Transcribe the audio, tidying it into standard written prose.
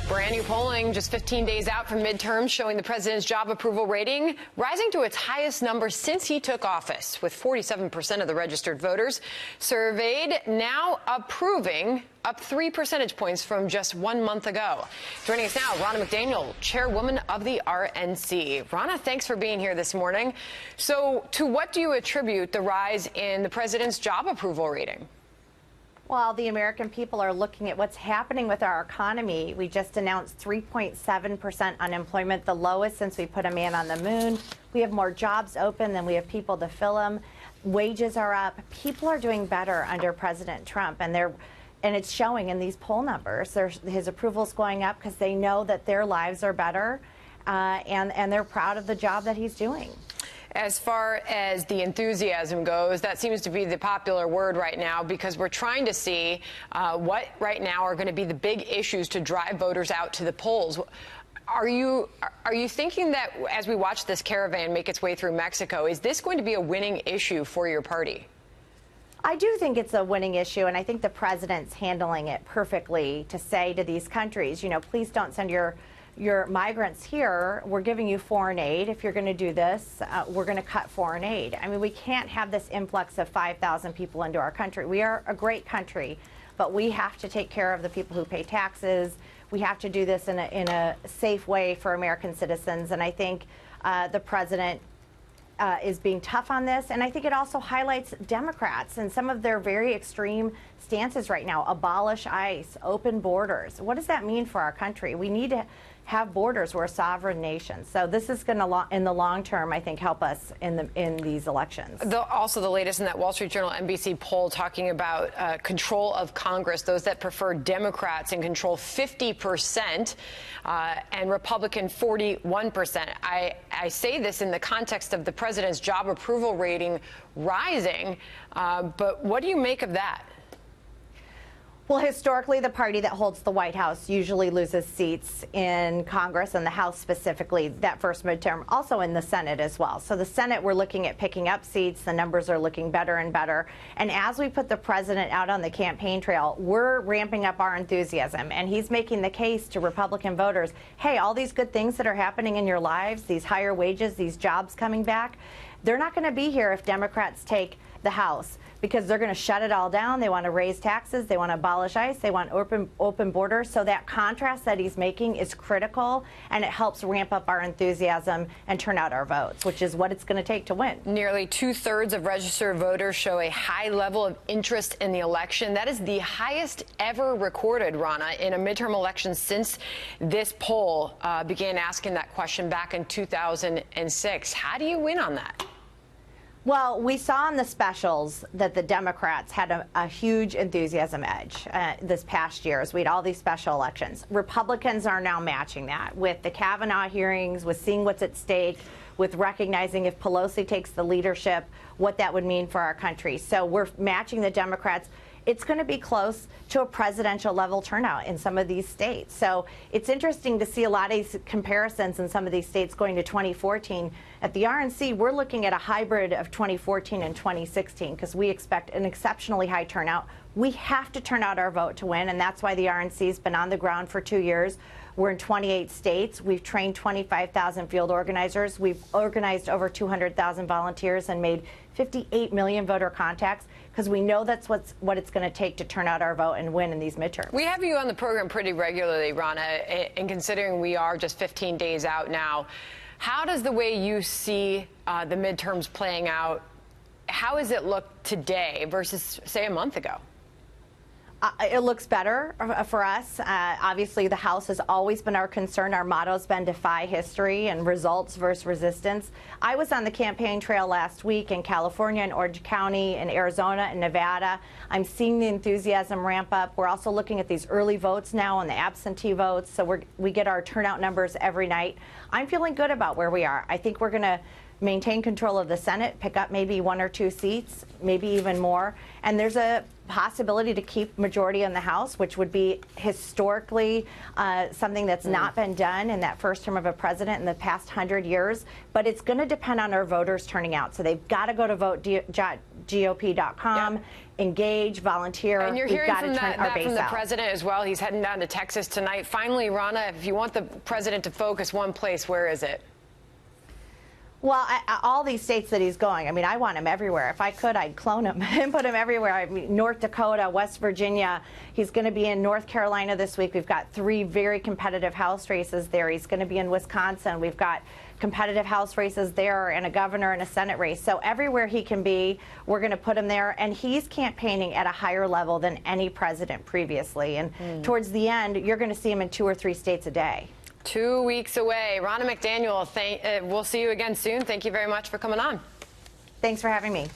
Brand new polling just 15 days out from midterms showing the president's job approval rating rising to its highest number since he took office, with 47% of the registered voters surveyed now approving, up 3 percentage points from just 1 month ago. Joining us now, Ronna McDaniel, chairwoman of the RNC. Ronna, thanks for being here this morning. So to what do you attribute the rise in the president's job approval rating? Well, the American people are looking at what's happening with our economy. We just announced 3.7% unemployment, the lowest since we put a man on the moon. We have more jobs open than we have people to fill them. Wages are up. People are doing better under President Trump, and it's showing in these poll numbers. His approval's going up because they know that their lives are better, and they're proud of the job that he's doing. As far as the enthusiasm goes, that seems to be the popular word right now, because we're trying to see what right now are going to be the big issues to drive voters out to the polls. Are you thinking that as we watch this caravan make its way through Mexico, is this going to be a winning issue for your party? I do think it's a winning issue, and I think the president's handling it perfectly to say to these countries, you know, please don't send your migrants here. We're giving you foreign aid. If you're going to do this, we're going to cut foreign aid. I mean, we can't have this influx of 5,000 people into our country. We are a great country, but we have to take care of the people who pay taxes. We have to do this in a safe way for American citizens, and I think the president is being tough on this, and I think it also highlights Democrats and some of their very extreme stances right now. Abolish ICE, open borders. What does that mean for our country? We need to have borders. We're a sovereign nation. So this is going to, in the long term, I think, help us in these elections. Also, the latest in that Wall Street Journal NBC poll talking about control of Congress, those that prefer Democrats in control 50%, and Republican 41%. I say this in the context of the president's job approval rating rising, but what do you make of that? Well, historically, the party that holds the White House usually loses seats in Congress and the House specifically that first midterm, also in the Senate as well. So the Senate, we're looking at picking up seats. The numbers are looking better and better. And as we put the president out on the campaign trail, we're ramping up our enthusiasm. And he's making the case to Republican voters, hey, all these good things that are happening in your lives, these higher wages, these jobs coming back, they're not going to be here if Democrats take the House, because they're going to shut it all down. They want to raise taxes. They want to abolish ICE. They want open borders. So that contrast that he's making is critical, and it helps ramp up our enthusiasm and turn out our votes, which is what it's going to take to win. Nearly 2/3 of registered voters show a high level of interest in the election. That is the highest ever recorded, Ronna, in a midterm election since this poll began asking that question back in 2006. How do you win on that? Well, we saw in the specials that the Democrats had a huge enthusiasm edge this past year as we had all these special elections. Republicans are now matching that with the Kavanaugh hearings, with seeing what's at stake, with recognizing if Pelosi takes the leadership, what that would mean for our country. So we're matching the Democrats. It's going to be close to a presidential level turnout in some of these states. So it's interesting to see a lot of these comparisons in some of these states going to 2014. At the RNC, we're looking at a hybrid of 2014 and 2016 because we expect an exceptionally high turnout. We have to turn out our vote to win, and that's why the RNC has been on the ground for 2 years. We're in 28 states. We've trained 25,000 field organizers. We've organized over 200,000 volunteers and made 58 million voter contacts, because we know that's what it's going to take to turn out our vote and win in these midterms. We have you on the program pretty regularly, Ronna, and considering we are just 15 days out now, how does the way you see the midterms playing out, how does it look today versus, say, a month ago? It looks better for us. Obviously, the House has always been our concern. Our motto's been defy history and results versus resistance. I was on the campaign trail last week in California and Orange County and Arizona and Nevada. I'm seeing the enthusiasm ramp up. We're also looking at these early votes now and the absentee votes. So we get our turnout numbers every night. I'm feeling good about where we are. I think we're going to maintain control of the Senate, pick up maybe 1 or 2 seats, maybe even more. And there's a possibility to keep majority in the House, which would be historically something that's not been done in that first term of a president in the past 100 years. But it's going to depend on our voters turning out. So they've got to go to votegop.com. Yep. Engage, volunteer. And you're hearing from that from the out. president as well. He's heading down to Texas tonight. Finally, Ronna, if you want the president to focus one place, where is it? Well, all these states that he's going, I mean, I want him everywhere. If I could, I'd clone him and put him everywhere. I mean, North Dakota, West Virginia. He's going to be in North Carolina this week. We've got 3 very competitive House races there. He's going to be in Wisconsin. We've got competitive House races there and a governor and a Senate race. So everywhere he can be, we're going to put him there. And he's campaigning at a higher level than any president previously. And towards the end, you're going to see him in 2 or 3 states a day. 2 weeks away. Ronna McDaniel, we'll see you again soon. Thank you very much for coming on. Thanks for having me.